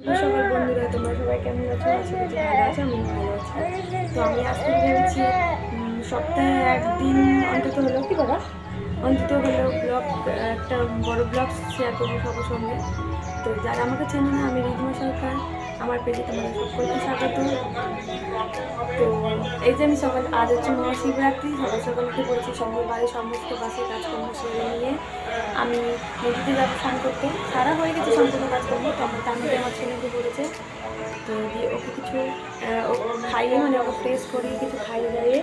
সকাল বন্ধুরা, তোমরা সবাই কেমন আছো? আশা করছি ভালো আছো, আমি ভালো আছি। তো আমি আজকে ভেবেছি সপ্তাহে একদিন অন্তত হলেও ব্লগ, একটা বড় ব্লগ শেয়ার করবো সবার সঙ্গে। তো যারা আমাকে চেনে না, আমি রিধিমা সরকার, আমার পেজে তোমাদের সকলকে স্বাগত। তো এই যে আমি আজ হচ্ছে মহাশিবরাত্রি, সকাল সকাল উঠে পড়েছি, বাড়ির সমস্ত বাসের কাজকর্ম সেরে নিয়ে আমি নদীতে যাবো স্নান করতে। সারা হয়ে গেছে সম্পূর্ণ কাজকর্ম, তখন তার মধ্যে আমার ছেলে উঠে পড়েছে। তো দিয়ে ওকে কিছু খাইয়ে, মানে ওকে ফ্রেশ করিয়ে কিছু খাইয়ে দাঁড়িয়ে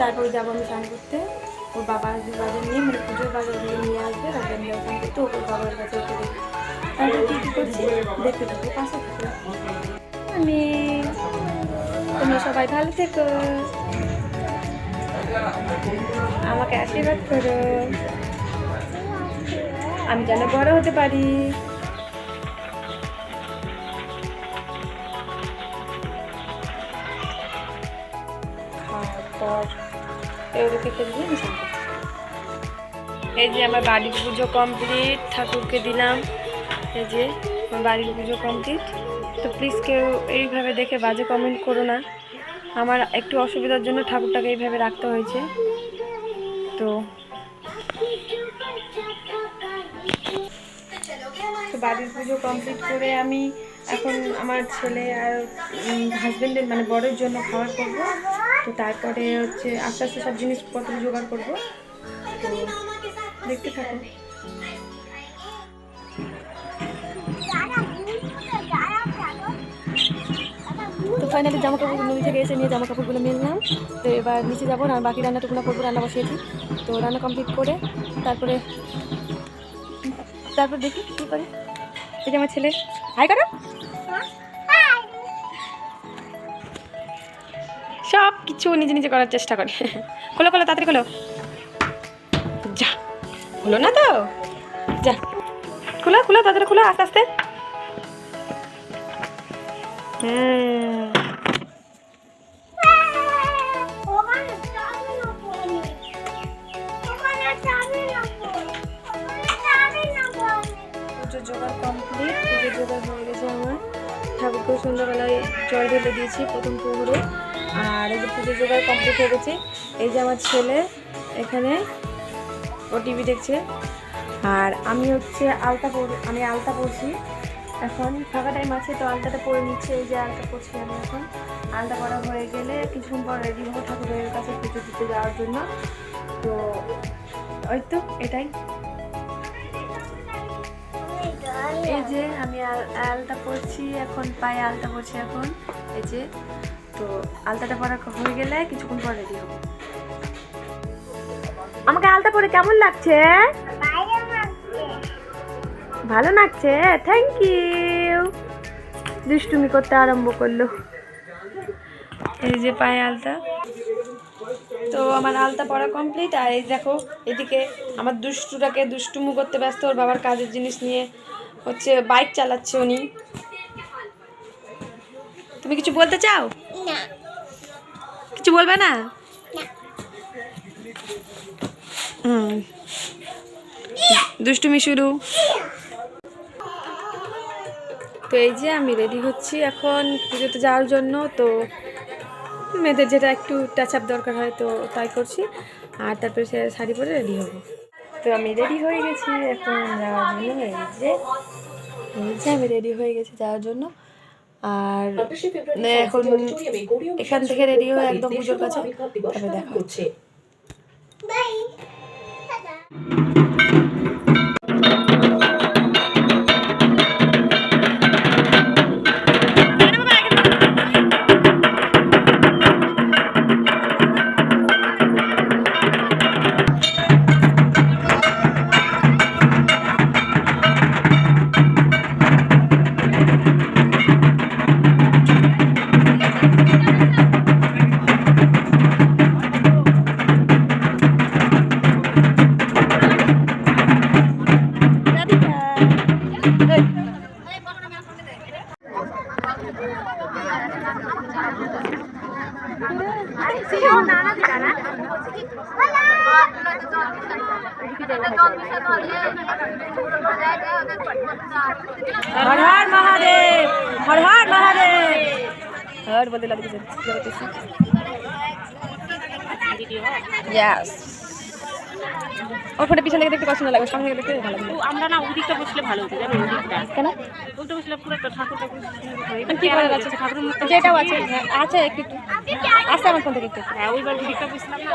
তারপরে যাবো আমি স্নান করতে। ওর বাবা বাজার নিয়ে, মানে পুজোর বাজারগুলো নিয়ে আসবে, তারপরে আমি যাবো স্নান করতে। ওর বাবার কাছে উঠে দেখি তারপরে কী করছি দেখতে থাকবো, পাশে থাকবো আমি। তোমরা সবাই ভালো থেকো, আমাকে আশীর্বাদ করো, আমি যেন বড় হতে পারি। এই যে আমার বাড়ির পুজো কমপ্লিট, ঠাকুরকে দিলাম। এই যে আমার বাড়ির পুজো কমপ্লিট। তো প্লিজ কেউ এইভাবে দেখে বাজে কমেন্ট করো না, আমার একটু অসুবিধার জন্য ঠাকুরটাকে এইভাবে রাখতে হয়েছে। তো বাড়ির পুজো কমপ্লিট করে আমি এখন আমার ছেলে আর হাজব্যান্ডের, মানে বরের জন্য খাবার করবো। তো তারপরে হচ্ছে আস্তে আস্তে সব জিনিসপত্র জোগাড় করবো। তো দেখতে থাকো। তো ফাইনালি জামা কাপড় নদী থেকে এসে নিয়ে জামা কাপড়গুলো মেললাম। তো এবার নিচে যাবো, আর বাকি রান্নাটুকুনা করবো, রান্না বসিয়েছি। তো রান্না কমপ্লিট করে তারপরে দেখি কী করে। এই যে আমার ছেলে, হাই করো। সব কিছু নিজে নিজে করার চেষ্টা করে। খোলো খোলো, তাড়াতাড়ি খোলো। যা, খোলো না তো, যা খোলো খোলো, তাড়াতাড়ি খোলো, আস্তে আস্তে। পুজোর জোগাড় কমপ্লিট, পুজোর জোগাড় হয়ে গেছে আমার। ঠাকুরকেও সন্ধ্যাবেলায় জল ঢেলে দিয়েছি প্রথম প্রহরে। আর এই যে পুজোর জোগাড় কমপ্লিট হয়ে গেছে। এই যে আমার ছেলে এখানে, ও টিভি দেখছে। আর আমি হচ্ছে আলতা পরছি। এখন ফাঁকা টাইম আছে, তো আলতাটা পরে নিচ্ছে। এই যে আলতা পরছি আমি এখন। আলতা পরা হয়ে গেলে কিছুক্ষণ পর রেডি হবো ঠাকুরের কাছে পুজো দিতে যাওয়ার জন্য। তো ওই তো এটাই। এই যে আমি আলতা পরছি এখন, পায়ে আলতা পরছি এখন। এই যে, তো আলতাটা পরা হয়ে গেলে কিছুক্ষণ পর রেডি হবো। আমাকে আলতা পরে কেমন লাগছে? ভালো লাগছে, থ্যাংক ইউ। দুষ্টুমি করতে আরম্ভ করলো। এই যে পায়ে আলতা। তো আমার আলতা পরা কমপ্লিট। আর এই দেখো, এদিকে আমার দুষ্টুমু করতে ব্যস্ত, ওর বাবার কাজের জিনিস নিয়ে হচ্ছে বাইক চালাচ্ছে উনি। তুমি কিছু বলতে চাও? না, কিছু বলবে না? দুষ্টুমি শুরু। তো এই যে আমি রেডি হচ্ছি এখন পুজোতে যাওয়ার জন্য। তো মেয়েদের যেটা একটু টাচ আপ দরকার হয়, তো তাই করছি। আর তারপরে সে শাড়ি পরে রেডি হবো। তো আমি রেডি হয়ে গেছি এখন যাওয়ার জন্য। এই যে আমি রেডি হয়ে গেছি যাওয়ার জন্য। আর এখন এখান থেকে রেডি হয়ে একদম পুজোর কাছে, তারপরে দেখা হচ্ছে। हर हर महादेव, हर हर महादेव। हर बोलते लगे यस। ওখানে পিছন থেকে দেখতে পছন্দ লাগে, সামনে থেকে দেখতে ভালো লাগে। আমরা না ওদিকটা বসলে ভালো হতো, জানো ওদিকটা কেন? ওদিকটা বসলে পুরো একটা ঠাকুরটা কি করা যাচ্ছে ঠাকুরের মূর্তি যেটাও আছে আছে একটু আছে আমার ফোন থেকে একটু। হ্যাঁ ওইবার ওদিকটা বসলাম না,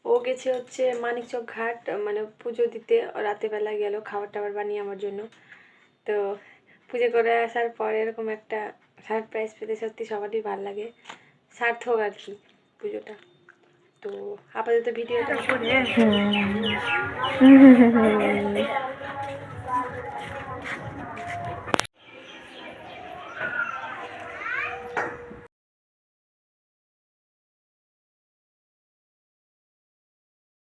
ও গেছে হচ্ছে মানিকচক ঘাট, মানে পুজো দিতে। রাতেবেলা গেল খাবার টাবার বানিয়ে আমার জন্য। তো পুজো করে আসার পর এরকম একটা সারপ্রাইজ পেতে সত্যি সবারই ভালো লাগে, সার্থক আর কি পুজোটা। তো আপাতত ভিডিওটা